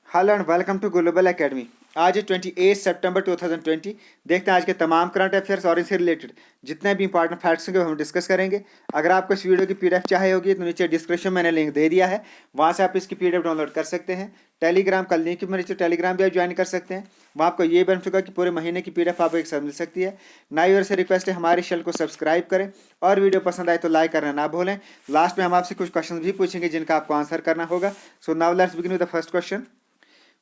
Hello and welcome to global academy. आज है 28 सितंबर 2020। देखते हैं आज के तमाम करंट अफेयर्स और इनसे रिलेटेड जितने भी इंपॉर्टेंट फैक्ट्स हैं हम डिस्कस करेंगे। अगर आपको इस वीडियो की पीडीएफ चाहिए होगी तो नीचे डिस्क्रिप्शन में मैंने लिंक दे दिया है, वहाँ से आप इसकी पीडीएफ डाउनलोड कर सकते हैं। टेलीग्राम का लिंक भी नीचे, टेलीग्राम भी आप ज्वाइन कर सकते हैं। वहाँ आपको ये बेनिफिट होगा कि पूरे महीने की पीडीएफ आपको एक साथ मिल सकती है। नई ओर से रिक्वेस्ट है हमारे चैनल को सब्सक्राइब करें और वीडियो पसंद आए तो लाइक करना ना भूलें। लास्ट में हम आपसे कुछ क्वेश्चन भी पूछेंगे जिनका आपको आंसर करना होगा। So now let's begin with the first question.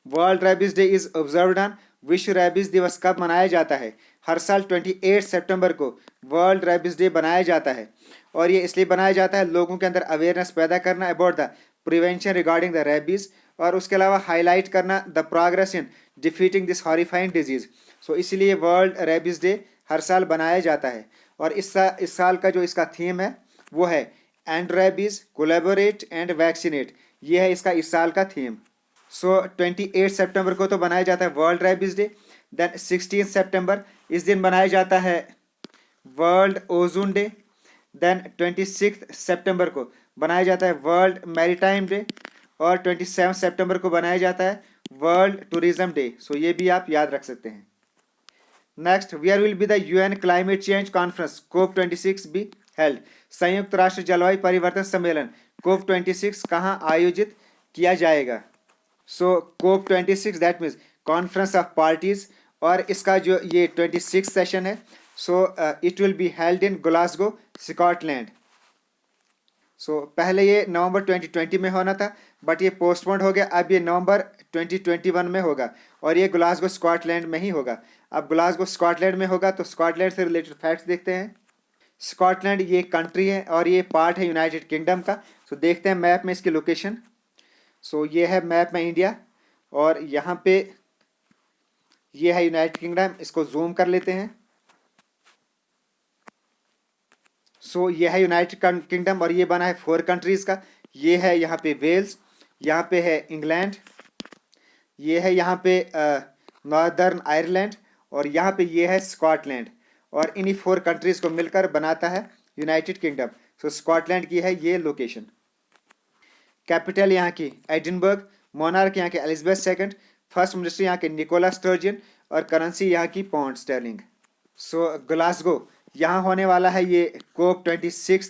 World rabies day is observed on, विश्व रेबीज दिवस कब मनाया जाता है? हर साल 28 सितंबर को वर्ल्ड रेबीज डे बनाया जाता है और ये इसलिए बनाया जाता है लोगों के अंदर अवेयरनेस पैदा करना about the prevention regarding the rabies, और उसके अलावा हाईलाइट करना the progress in defeating this horrifying disease. So इसलिए वर्ल्ड रेबीज डे हर साल बनाया जाता है। और इस साल का जो इसका थीम है वो है and rabies collaborate and vaccinate. ये है इसका इस साल का थीम। सो 28 सितंबर को तो बनाया जाता है वर्ल्ड रेबीज डे। देन 16 सितंबर इस दिन बनाया जाता है वर्ल्ड ओजोन डे। देन 26 सितंबर को बनाया जाता है वर्ल्ड मैरीटाइम डे और 27 सितंबर को बनाया जाता है वर्ल्ड टूरिज्म डे। सो ये भी आप याद रख सकते हैं। Next, where will be the UN climate change conference COP26 be held? संयुक्त राष्ट्र जलवायु परिवर्तन सम्मेलन COP26 कहाँ आयोजित किया जाएगा? So COP26 that means conference of parties, और इसका जो ये 26 सेशन है so it will be held in Glasgow Scotland. So पहले ये नवंबर 2020 में होना था बट ये पोस्टपोन्ड हो गया, अब ये नवंबर 2021 में होगा और ये ग्लासगो स्कॉटलैंड में ही होगा। अब ग्लासगो स्कॉटलैंड में होगा तो स्कॉटलैंड से रिलेटेड फैक्ट्स देखते हैं। स्कॉटलैंड ये कंट्री है और ये पार्ट है यूनाइटेड किंगडम का। सो देखते हैं मैप में इसकी लोकेशन। सो ये है मैप में इंडिया और यहाँ पे ये है यूनाइटेड किंगडम। इसको जूम कर लेते हैं। सो ये है यूनाइटेड किंगडम और ये बना है 4 कंट्रीज का। ये है यहाँ पे वेल्स, यहाँ पे है इंग्लैंड, ये है यहाँ पे नॉर्दर्न आयरलैंड और यहाँ पे ये है स्कॉटलैंड, और इन्हीं 4 कंट्रीज को मिलकर बनाता है यूनाइटेड किंगडम। सो स्कॉटलैंड की है ये लोकेशन। कैपिटल यहाँ की एडिनबर्ग, मोनार्क यहाँ के एलिजाबेथ सेकंड, फर्स्ट मिनिस्टर यहाँ के निकोला स्टर्जियन और करेंसी यहाँ की पाउंड स्टर्लिंग। सो ग्लासगो यहाँ होने वाला है ये COP26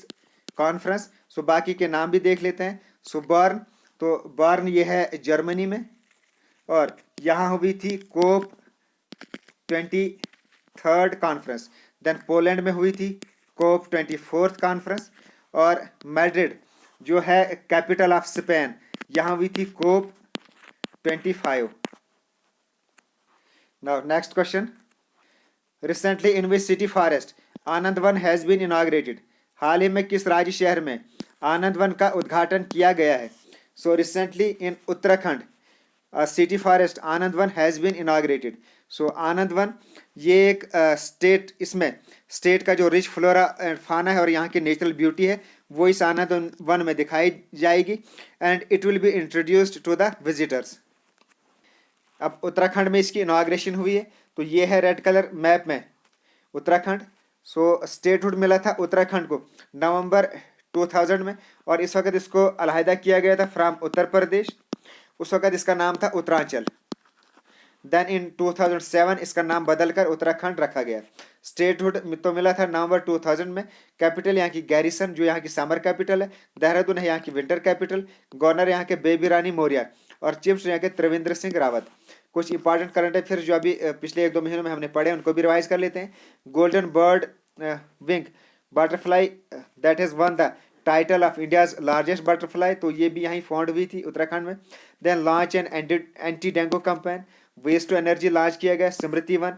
कॉन्फ्रेंस। सो बाकी के नाम भी देख लेते हैं। सो बर्न, तो बर्न ये है जर्मनी में, और यहाँ हुई थी COP23 कॉन्फ्रेंस। देन पोलैंड में हुई थी COP24 कॉन्फ्रेंस, और मैड्रिड जो है कैपिटल ऑफ स्पेन, यहाँ हुई थी COP25। Now next question. Recently in which city forest Anand Van has been inaugurated? हाल ही में किस राज्य शहर में आनंद वन का उद्घाटन किया गया है? So recently in Uttarakhand city forest Anand Van has been inaugurated. So Anand Van ये एक स्टेट, इसमें स्टेट का जो रिच फ्लोरा एंड फाना है और यहाँ की नेचुरल ब्यूटी है वो इस आनंद वन में दिखाई जाएगी and it will be introduced to the visitors. अब उत्तराखंड में इसकी इनॉग्रेशन हुई है, तो ये है रेड कलर मैप में उत्तराखंड। सो स्टेटहुड मिला था उत्तराखंड को नवंबर 2000 में और इस वक्त इसको अलहदा किया गया था फ्रॉम उत्तर प्रदेश। उस वक्त इसका नाम था उत्तरांचल। देन इन 2007 इसका नाम बदलकर उत्तराखंड रखा गया। स्टेटहुड तो मिला था नवंबर 2000 में। कैपिटल यहाँ की गैरिसन जो यहाँ की समर कैपिटल है, देहरादून है यहाँ की विंटर कैपिटल, गवर्नर यहाँ के बेबी रानी मौर्य और चीफ यहाँ के त्रिवेंद्र सिंह रावत। कुछ इंपॉर्टेंट करंट अफेयर्स जो अभी पिछले 1-2 महीनों में हमने पढ़े उनको भी रिवाइज कर लेते हैं। Golden bird wing butterfly that has won the title of India's largest butterfly, तो ये भी यहीं फाउंड हुई थी उत्तराखंड में। Then launch an anti dengue campaign, waste to energy launch किया गया Smriti Van.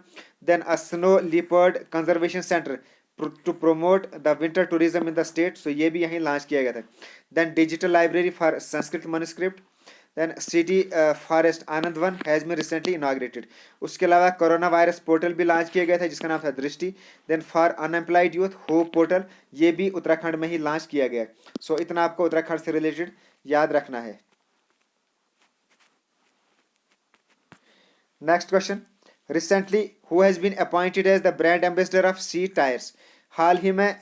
Then a snow leopard conservation centre to promote the winter tourism in the state, so ये भी यहीं लॉन्च किया गया था। Then digital library for Sanskrit manuscript. Then city forest Anand Van has been recently inaugurated. उसके अलावा कोरोना वायरस पोर्टल भी launch किया गया था जिसका नाम था Drishti. Then for unemployed youth hope portal, ये भी उत्तराखंड में ही लॉन्च किया गया। सो इतना आपको उत्तराखंड से रिलेटेड याद रखना है। Next question. Recently who has been appointed as the brand ambassador of CEAT tyres? हाल ही में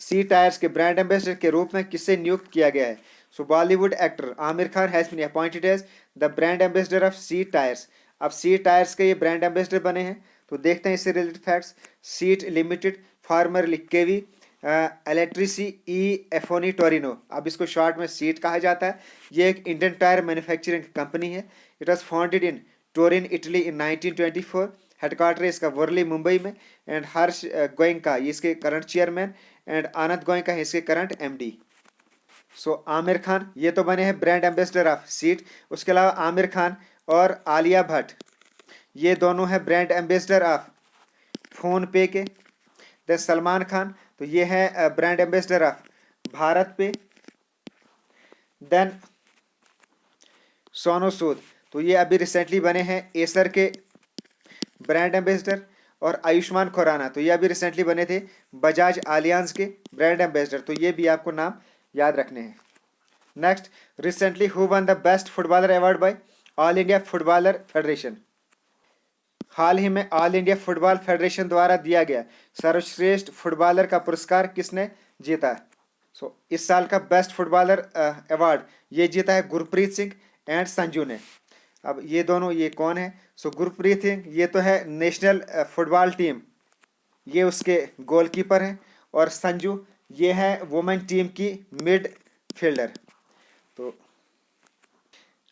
सी टायर्स के ब्रांड एम्बेसडर के रूप में किसे नियुक्त किया गया है? So Bollywood actor Aamir Khan has been appointed as the brand ambassador of CEAT tyres. अब सीट टायर्स के ये ब्रांड एम्बेसडर बने हैं। तो देखते हैं इससे related facts. CEAT limited, formerly Cavi Elettrici e Affini Torino, अब इसको शॉर्ट में सीट कहा जाता है। ये एक इंडियन टायर मैन्युफैक्चरिंग कंपनी है। It was founded in Turin Italy in 1924। Headquarter इसका वर्ली मुंबई में। एंड हर्ष गोयंका ये इसके करंट चेयरमैन, एंड आनंद गोयंका है इसके करंट एमडी। सो आमिर खान ये तो बने हैं ब्रांड एम्बेसडर ऑफ सीट। उसके अलावा आमिर खान और आलिया भट्ट ये दोनों हैं ब्रांड एम्बेसडर ऑफ फ़ोन पे के। देन सलमान खान तो ये है ब्रांड एम्बेसडर ऑफ भारत पे। देन सोनू सूद तो ये अभी रिसेंटली बने हैं एसर के ब्रांड एम्बेसडर। और आयुष्मान खुराना तो ये अभी रिसेंटली बने थे बजाज आलियांज के ब्रांड एम्बेसडर। तो ये भी आपको नाम याद रखने हैं। Next, recently who won the best footballer award by all India footballer federation. हाल ही में ऑल इंडिया फुटबॉल फेडरेशन द्वारा दिया गया सर्वश्रेष्ठ फुटबॉलर का पुरस्कार किसने जीता है? इस साल का बेस्ट फुटबॉलर अवार्ड ये जीता है गुरप्रीत सिंह एंड संजू ने। अब ये दोनों ये कौन है? गुरप्रीत सिंह ये तो है नेशनल फुटबॉल टीम, ये उसके गोलकीपर हैं। और संजू ये है वुमेन टीम की मिड फील्डर। तो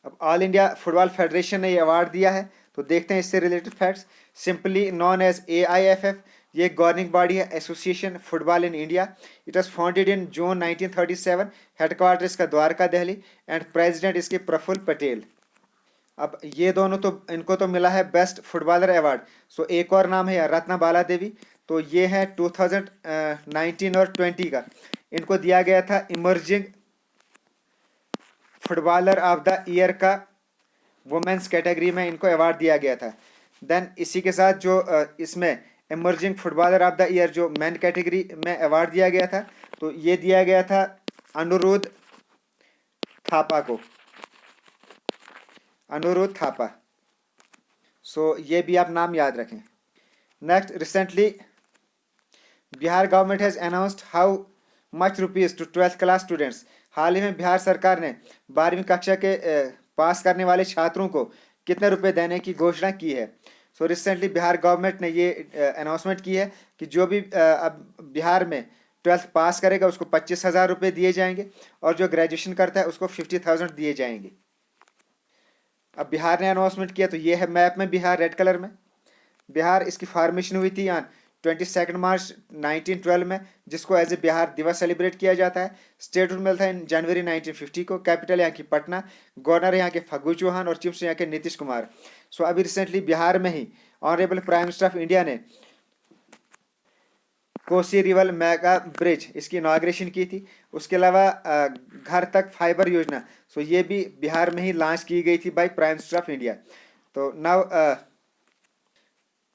अब ऑल इंडिया फुटबॉल फेडरेशन ने ये अवार्ड दिया है। तो देखते हैं इससे related facts. Simply known as AIFF, ये गवर्निंग बॉडी है, association football in India. It was founded in June 1937। Headquarter इसका द्वारका दिल्ली, एंड प्रेसिडेंट इसके प्रफुल्ल पटेल। अब ये दोनों तो इनको तो मिला है बेस्ट फुटबॉलर अवार्ड। एक और नाम है रत्ना बाला देवी, तो ये है 2019 और 20 का इनको दिया गया था emerging footballer of the year का वुमेन्स कैटेगरी में इनको अवार्ड दिया गया था। देन इसी के साथ जो इसमें emerging footballer of the year जो मेन कैटेगरी में अवार्ड दिया गया था, तो ये दिया गया था अनुरुद्ध थापा को, अनुरुद्ध थापा। ये भी आप नाम याद रखें। Next, recently Bihar government has announced how much rupees to 12th class students. हाल ही में बिहार सरकार ने 12वीं कक्षा के पास करने वाले छात्रों को कितने रुपए देने की घोषणा की है? रिसेंटली बिहार गवर्नमेंट ने ये अनाउंसमेंट की है कि जो भी अब बिहार में 12th पास करेगा उसको 25,000 रुपये दिए जाएंगे, और जो ग्रेजुएशन करता है उसको 50,000 दिए जाएंगे। अब बिहार ने अनाउंसमेंट किया, तो ये है मैप में बिहार रेड कलर में। बिहार इसकी फॉर्मेशन हुई थी यहाँ 22 मार्च 1912 में, जिसको एज ए बिहार दिवस सेलिब्रेट किया जाता है। स्टेटहुड मिला था इन जनवरी 1950 को। कैपिटल यहाँ की पटना, गवर्नर यहाँ के फग्गू चौहान, और चीफ मिनिस्टर यहाँ के नीतीश कुमार। अभी रिसेंटली बिहार में ही honourable prime minister of India ने कोसी रिवर मेगा ब्रिज इसकी इनाग्रेशन की थी। उसके अलावा घर तक फाइबर योजना, ये भी बिहार में ही लॉन्च की गई थी by prime minister of India. तो नाउ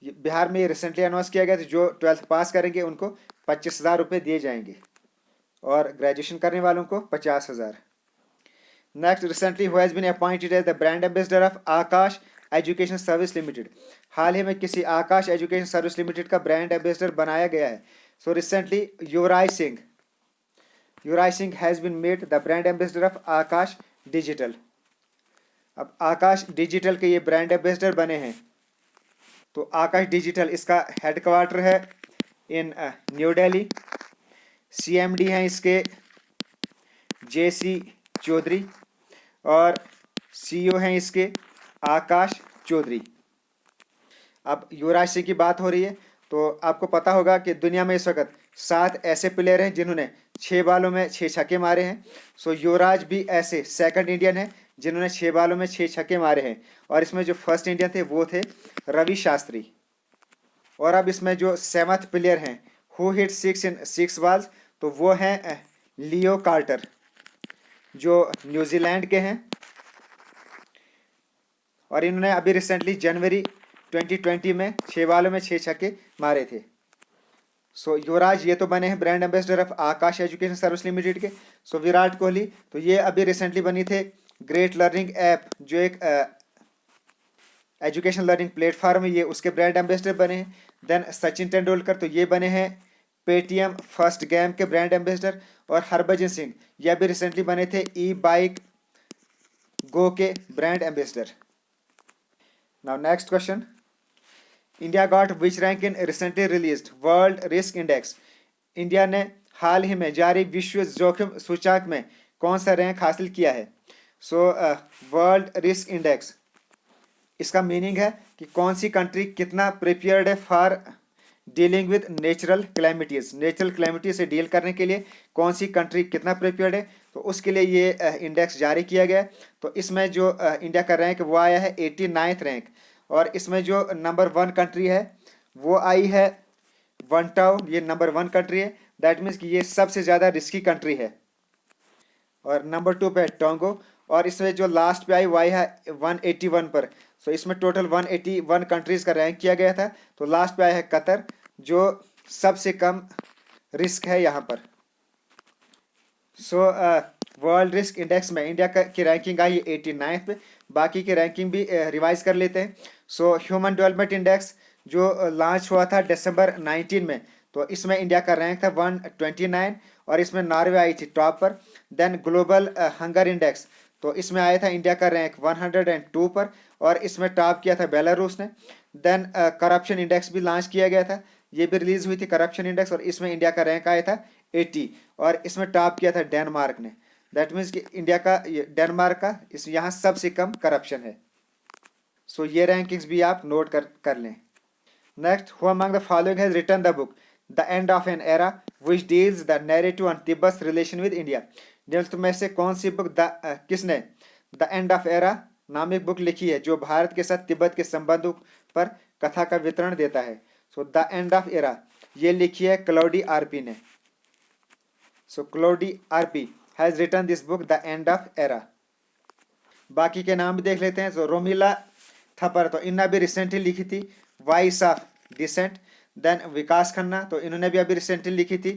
बिहार में ये रिसेंटली अनाउंस किया गया था, जो 12th पास करेंगे उनको 25,000 रुपये दिए जाएंगे, और ग्रेजुएशन करने वालों को 50,000। Next, recently who has been appointed as the brand ambassador of Aakash education service limited. हाल ही में किसी आकाश एजुकेशन सर्विस लिमिटेड का ब्रांड एम्बेसडर बनाया गया है। Recently Yuvraj Singh has been made the brand ambassador of Aakash digital. अब आकाश डिजिटल के ये ब्रांड एम्बेसडर बने हैं। तो आकाश डिजिटल इसका हेडक्वार्टर है इन न्यू दिल्ली। CMD हैं इसके JC चौधरी, और CEO हैं इसके आकाश चौधरी। अब युवराज सिंह की बात हो रही है, तो आपको पता होगा कि दुनिया में इस वक्त 7 ऐसे प्लेयर हैं जिन्होंने 6 बालों में 6 छक्के मारे हैं। युवराज भी ऐसे सेकंड इंडियन है जिन्होंने 6 बालों में 6 छक्के मारे हैं, और इसमें जो फर्स्ट इंडियन थे वो थे रवि शास्त्री। और अब इसमें जो 7th प्लेयर हैं हु हिट 6 इन 6 बॉल्स, तो वो हैं लियो कार्टर जो न्यूजीलैंड के हैं, और इन्होंने अभी रिसेंटली जनवरी 2020 में 6 बालों में 6 छक्के मारे थे। युवराज ये तो बने हैं brand ambassador of Aakash education service limited के। विराट कोहली तो ये अभी रिसेंटली बनी थे ग्रेट लर्निंग ऐप, जो एक एजुकेशन लर्निंग प्लेटफॉर्म है, ये उसके ब्रांड एम्बेसडर बने हैं। देन सचिन तेंदुलकर तो ये बने हैं पेटीएम फर्स्ट गेम के ब्रांड एम्बेसडर, और हरभजन सिंह यह भी रिसेंटली बने थे ई बाइक गो के brand ambassador. Now next question, India got which rank in recently released world risk index. India ने हाल ही में जारी विश्व जोखिम सूचकांक में कौन सा रैंक हासिल किया है। सो वर्ल्ड रिस्क इंडेक्स, इसका मीनिंग है कि कौन सी कंट्री कितना प्रिपेयर्ड है for dealing with natural calamities, natural calamity से डील करने के लिए कौन सी कंट्री कितना प्रिपेयर्ड है, तो उसके लिए ये इंडेक्स जारी किया गया है। तो इसमें जो इंडिया का रैंक वो आया है 89th रैंक, और इसमें जो नंबर 1 कंट्री है वो आई है वनटाउ, ये नंबर 1 कंट्री है, दैट मीन्स कि ये सबसे ज़्यादा रिस्की कंट्री है। और नंबर 2 पे है टोंगो, और इसमें जो लास्ट पे आई वो आई है 181 पर। सो इसमें टोटल 181 कंट्रीज़ का रैंक किया गया था। तो लास्ट पे आया है कतर, जो सबसे कम रिस्क है यहाँ पर। सो वर्ल्ड रिस्क इंडेक्स में इंडिया की रैंकिंग आई 89th पे। बाकी की रैंकिंग भी रिवाइज कर लेते हैं। सो ह्यूमन डेवलपमेंट इंडेक्स जो लॉन्च हुआ था दिसंबर 19 में, तो इसमें इंडिया का रैंक था 129, और इसमें नॉर्वे आई थी टॉप पर। देन ग्लोबल हंगर इंडेक्स, तो इसमें आया था इंडिया का रैंक 102 पर, और इसमें टॉप किया था बेलारूस ने। देन करप्शन इंडेक्स भी लॉन्च किया गया था, ये भी रिलीज हुई थी करप्शन इंडेक्स, और इसमें इंडिया का रैंक आया था 80, और इसमें टॉप किया था डेनमार्क ने। दैट मीन्स कि इंडिया का डेनमार्क का इस यहाँ सबसे कम करप्शन है। सो ये रैंकिंग्स भी आप नोट कर लें। Next, who among the following has written the book the end of an era which deals the narrative on Tibet relation with India. निम्न में से कौन सी बुक किसने द एंड ऑफ एरा नामक बुक लिखी है जो भारत के साथ तिब्बत के संबंधों पर कथा का वितरण देता है। So the end of era ये लिखी है क्लॉडी आरपी ने। So Claude Arpi has written this book the end of era. बाकी के नाम भी देख लेते हैं। सो रोमिला थपर, तो इन्होंने भी रिसेंटली लिखी थी वॉइस ऑफ डिसेंट। देन विकास खन्ना, तो इन्होंने भी अभी रिसेंटली लिखी थी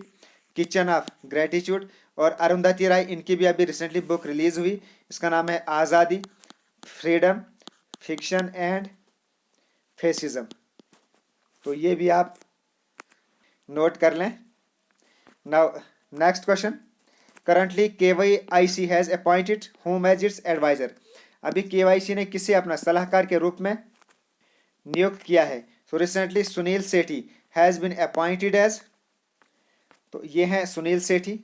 किचन ऑफ ग्रेटिट्यूड। और अरुंधति राय, इनकी भी अभी रिसेंटली बुक रिलीज हुई, इसका नाम है आज़ादी, फ्रीडम, फिक्शन एंड फेसिज्म। तो ये भी आप नोट कर लें। Now next question, currently KYC has appointed whom as its advisor. अभी KYC ने किसे अपना सलाहकार के रूप में नियुक्त किया है। So recently Sunil Sethi has been appointed as, तो ये हैं सुनील सेठी,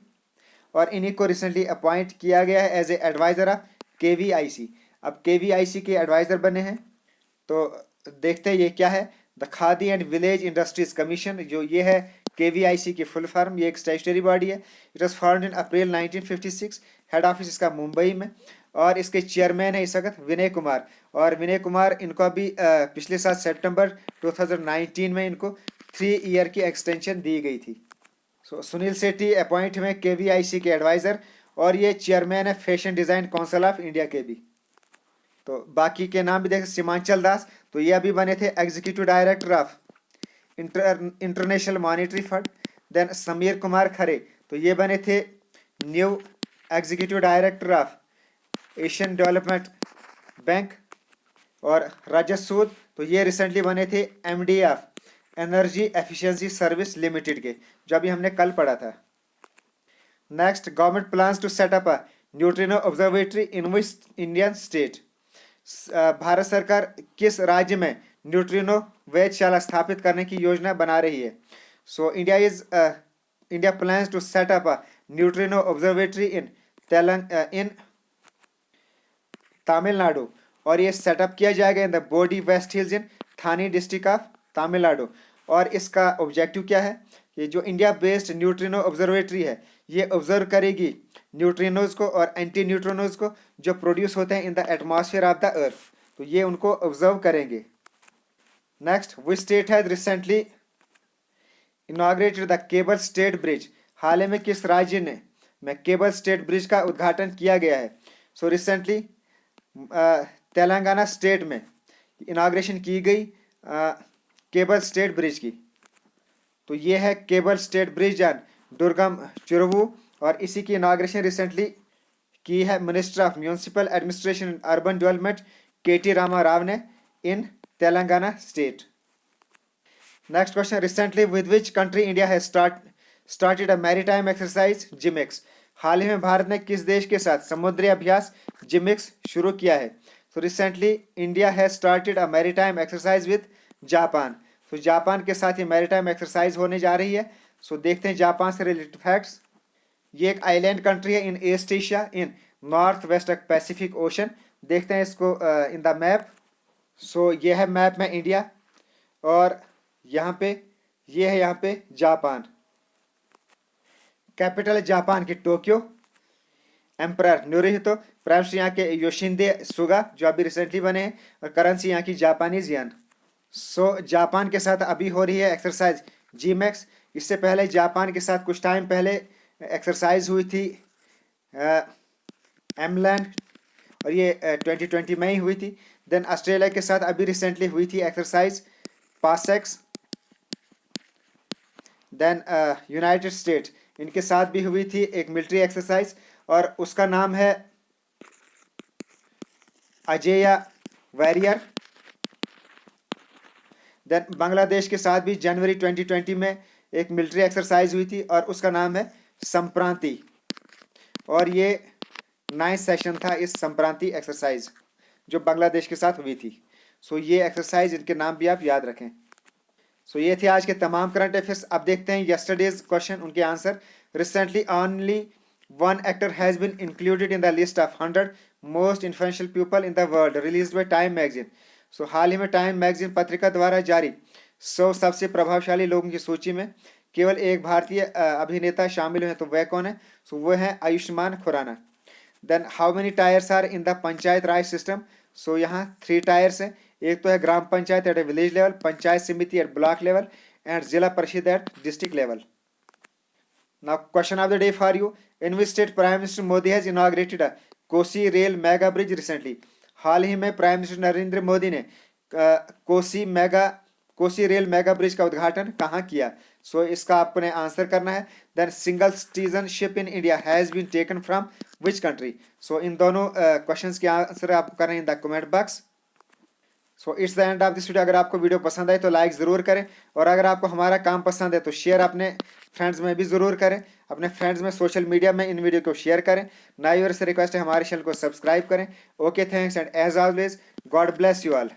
और इन्हीं को रिसेंटली अपॉइंट किया गया है as a advisor of KVIC। अब KVIC के एडवाइजर बने हैं, तो देखते हैं ये क्या है। The Khadi and village industries commission, जो ये है KVIC की फुल फॉर्म, ये एक स्टैट्यूटरी बॉडी है। It was found in April 1956। Head office इसका मुंबई में, और इसके चेयरमैन है इस वक्त विनय कुमार। और विनय कुमार इनको अभी पिछले साल सितंबर 2019 में इनको 3 ईयर की एक्सटेंशन दी गई थी। सो सुनील सेठी अपॉइंट हुए KVIC के एडवाइज़र, और ये चेयरमैन है fashion design council of India के भी। तो बाकी के नाम भी देखें, सीमांचल दास, तो ये अभी बने थे executive director of international monetary fund. Then Sameer Kumar Khare, तो ये बने थे new executive director of Asian development bank. और रजत सूद, तो ये रिसेंटली बने थे MD of energy efficiency service limited के, जो अभी हमने कल पढ़ा था। Next, government plans to set up a neutrino observatory in which Indian state. Bharat सरकार किस राज्य में न्यूट्रिनो वेधशाला स्थापित करने की योजना बना रही है। So India plans to set up a neutrino observatory in Tamil Nadu, और ये सेटअप किया जाएगा in the Bodi west hills in Theni district of Tamil Nadu. और इसका ऑब्जेक्टिव क्या है, ये जो इंडिया बेस्ड न्यूट्रिनो ऑब्जर्वेटरी है, ये ऑब्जर्व करेगी न्यूट्रिनोज को और एंटी न्यूट्रिनोज को जो प्रोड्यूस होते हैं in the atmosphere of the earth, तो ये उनको ऑब्जर्व करेंगे। Next, which state has recently inaugurated the cable stayed bridge. हाल ही में किस राज्य ने में केबल स्टेट ब्रिज का उद्घाटन किया गया है। सो रिसेंटली तेलंगाना स्टेट में इनाग्रेशन की गई केबल स्टेट ब्रिज की। तो ये है केबल स्टेट ब्रिज एंड दुर्गम चिरुवु, और इसी की इनाग्रेशन रिसेंटली की है minister of municipal administration and urban development KT Rama Rao ने in Telangana state. Next question, recently with which country India has started a maritime exercise JIMEX. हाल ही में भारत ने किस देश के साथ समुद्री अभ्यास जिमिक्स शुरू किया है? तो recently India has started a maritime exercise with Japan. तो जापान के साथ ये मैरीटाइम एक्सरसाइज होने जा रही है। सो देखते हैं जापान से रिलेटेड फैक्ट्स। ये एक आइलैंड कंट्री है इन ईस्ट एशिया इन नॉर्थ वेस्ट पैसिफिक ओशन। देखते हैं इसको इन द मैप। सो ये है मैप में इंडिया और यहाँ पे ये है यहाँ पे जापान। कैपिटल है जापान की टोक्यो। एम्परर नुरुहितो, प्राइम मिनिस्टर यहाँ के योशिंदे सुगा जो अभी रिसेंटली बने हैं, और करेंसी यहाँ की जापानीज येन। सो जापान के साथ अभी हो रही है एक्सरसाइज जीमैक्स। इससे पहले जापान के साथ कुछ टाइम पहले एक्सरसाइज हुई थी एमलैंड, और ये 2020 में ही हुई थी। देन ऑस्ट्रेलिया के साथ अभी रिसेंटली हुई थी exercise PASSEX. Then United State, इनके साथ भी हुई थी एक मिलिट्री एक्सरसाइज और उसका नाम है अजेया वॉरियर। देन बांग्लादेश के साथ भी जनवरी 2020 में एक मिलिट्री एक्सरसाइज हुई थी और उसका नाम है संप्रांति, और ये 9th सेशन था इस संप्रांति एक्सरसाइज जो बांग्लादेश के साथ हुई थी। सो ये एक्सरसाइज, इनके नाम भी आप याद रखें। सो ये थे आज के तमाम करंट अफेयर्स। अब देखते हैं यस्टरडेज क्वेश्चन, उनके answer. Recently only one actor has been included in the list of 100 most influential people in the world released by time magazine. So हाल ही में टाइम मैगजीन पत्रिका द्वारा जारी 100 सबसे प्रभावशाली लोगों की सूची में केवल एक भारतीय अभिनेता शामिल हुए, तो वह कौन है? सो वो है Ayushmann Khurrana. Then how many tiers are in the panchayat Raj system? So यहाँ 3 टायर्स हैं। एक तो है gram panchayat at a village level, panchayat samiti at block level, and zila parishad at district level. Now question of the day for you, in which state prime minister Modi has inaugurated a Kosi rail mega bridge recently? हाल ही में prime minister Narendra Modi ने Kosi rail mega bridge का उद्घाटन कहाँ किया? सो इसका आपने आंसर करना है। Then single citizenship in India has been taken from which country? So इन दोनों क्वेश्चंस के आंसर आपको करना है in the comment box. So it's the end of this video. अगर आपको वीडियो पसंद आए तो लाइक ज़रूर करें, और अगर आपको हमारा काम पसंद है तो शेयर अपने फ्रेंड्स में भी ज़रूर करें। अपने फ्रेंड्स में सोशल मीडिया में इन वीडियो को शेयर करें। नई और से रिक्वेस्ट है हमारे चैनल को सब्सक्राइब करें। Okay, thanks and as always God bless you all.